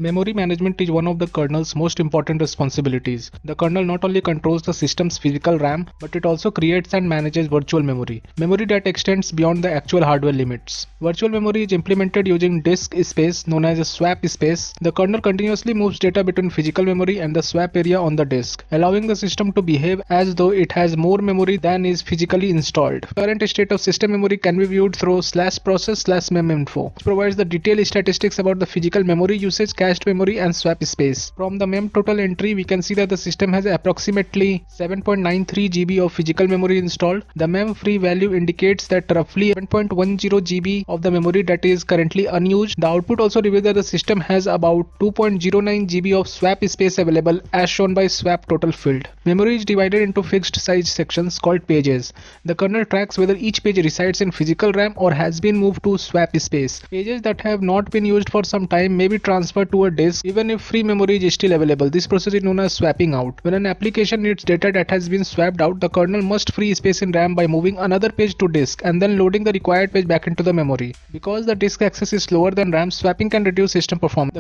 Memory management is one of the kernel's most important responsibilities. The kernel not only controls the system's physical RAM, but it also creates and manages virtual memory that extends beyond the actual hardware limits. Virtual memory is implemented using disk space known as a swap space. The kernel continuously moves data between physical memory and the swap area on the disk, allowing the system to behave as though it has more memory than is physically installed. The current state of system memory can be viewed through /process/meminfo, which provides the detailed statistics about the physical memory usage, cached memory and swap space. From the mem total entry, we can see that the system has approximately 7.93 GB of physical memory installed. The mem free value indicates that roughly 7.10 GB of the memory that is currently unused. The output also reveals that the system has about 2.09 GB of swap space available as shown by swap total field. Memory is divided into fixed size sections called pages. The kernel tracks whether each page resides in physical RAM or has been moved to swap space. Pages that have not been used for some time may be transferred to a disk even if free memory is still available. This process is known as swapping out. When an application needs data that has been swapped out, the kernel must free space in RAM by moving another page to disk and then loading the required page back into the memory. Because the disk access is slower than RAM, swapping can reduce system performance.